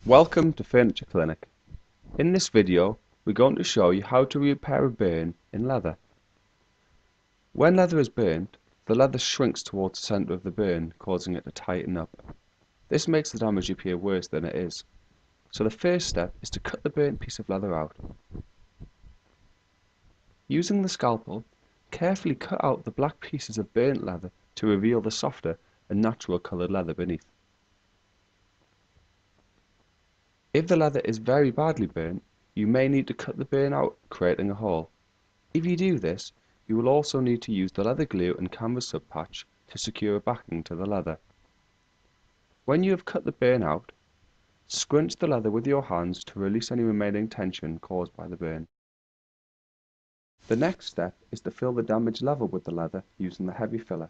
Welcome to Furniture Clinic. In this video, we're going to show you how to repair a burn in leather. When leather is burnt, the leather shrinks towards the centre of the burn, causing it to tighten up. This makes the damage appear worse than it is. So the first step is to cut the burnt piece of leather out. Using the scalpel, carefully cut out the black pieces of burnt leather to reveal the softer and natural coloured leather beneath. If the leather is very badly burnt, you may need to cut the burn out, creating a hole. If you do this, you will also need to use the leather glue and canvas subpatch to secure a backing to the leather. When you have cut the burn out, scrunch the leather with your hands to release any remaining tension caused by the burn. The next step is to fill the damaged level with the leather using the heavy filler.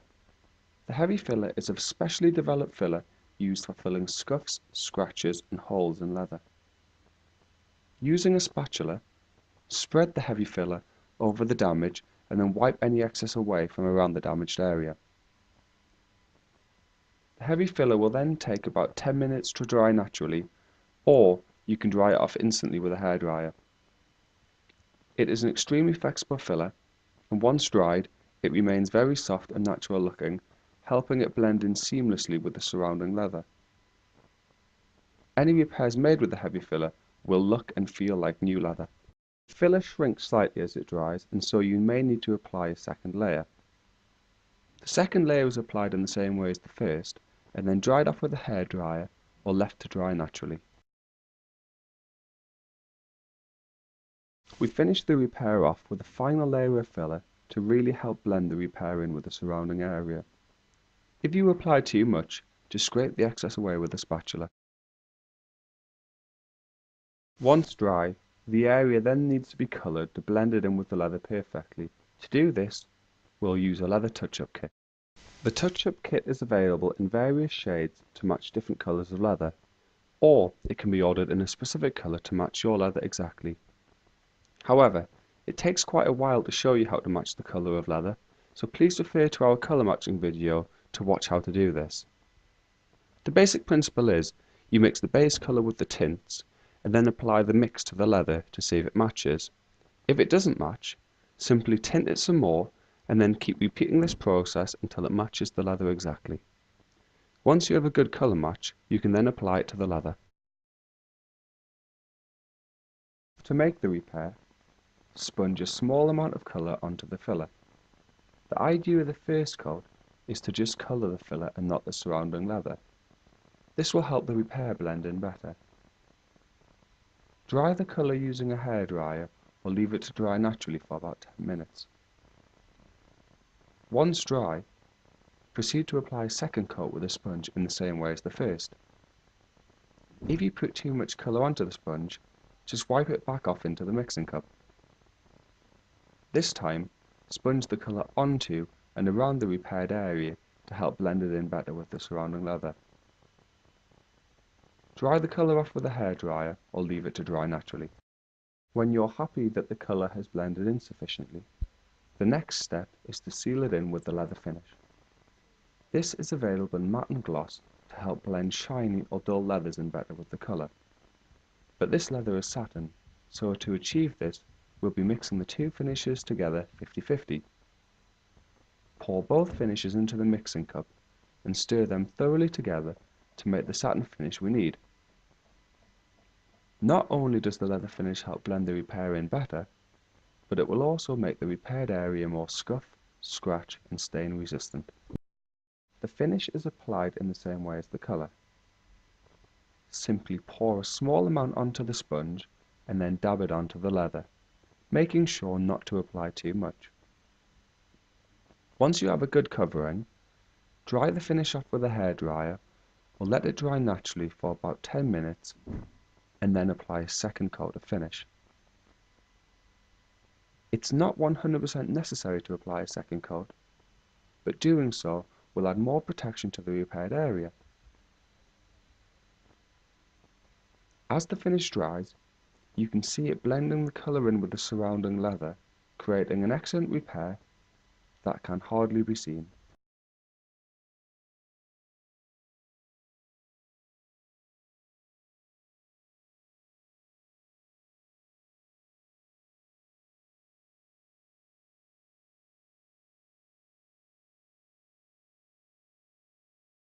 The heavy filler is a specially developed filler used for filling scuffs, scratches and holes in leather. Using a spatula, spread the heavy filler over the damage and then wipe any excess away from around the damaged area. The heavy filler will then take about 10 minutes to dry naturally, or you can dry it off instantly with a hairdryer. It is an extremely flexible filler, and once dried, it remains very soft and natural looking, helping it blend in seamlessly with the surrounding leather. Any repairs made with the heavy filler will look and feel like new leather. The filler shrinks slightly as it dries, and so you may need to apply a second layer. The second layer is applied in the same way as the first, and then dried off with a hairdryer or left to dry naturally. We finish the repair off with a final layer of filler to really help blend the repair in with the surrounding area. If you apply too much, just scrape the excess away with a spatula. Once dry, the area then needs to be coloured to blend it in with the leather perfectly. To do this, we'll use a leather touch-up kit. The touch-up kit is available in various shades to match different colours of leather, or it can be ordered in a specific colour to match your leather exactly. However, it takes quite a while to show you how to match the colour of leather, so please refer to our colour matching video to watch how to do this. The basic principle is, you mix the base colour with the tints, and then apply the mix to the leather to see if it matches. If it doesn't match, simply tint it some more, and then keep repeating this process until it matches the leather exactly. Once you have a good colour match, you can then apply it to the leather. To make the repair, sponge a small amount of colour onto the filler. The idea of the first coat is to just colour the filler and not the surrounding leather. This will help the repair blend in better. Dry the colour using a hairdryer or leave it to dry naturally for about 10 minutes. Once dry, proceed to apply a second coat with a sponge in the same way as the first. If you put too much colour onto the sponge, just wipe it back off into the mixing cup. This time, sponge the colour onto and around the repaired area to help blend it in better with the surrounding leather. Dry the colour off with a hairdryer or leave it to dry naturally. When you're happy that the colour has blended in sufficiently, the next step is to seal it in with the leather finish. This is available in matte and gloss to help blend shiny or dull leathers in better with the colour. But this leather is satin, so to achieve this, we'll be mixing the two finishes together 50-50. Pour both finishes into the mixing cup and stir them thoroughly together to make the satin finish we need. Not only does the leather finish help blend the repair in better, but it will also make the repaired area more scuff, scratch and stain resistant. The finish is applied in the same way as the colour. Simply pour a small amount onto the sponge and then dab it onto the leather, making sure not to apply too much. Once you have a good covering, dry the finish off with a hairdryer or let it dry naturally for about 10 minutes and then apply a second coat of finish. It's not 100% necessary to apply a second coat, but doing so will add more protection to the repaired area. As the finish dries, you can see it blending the colour in with the surrounding leather, creating an excellent repair that can hardly be seen.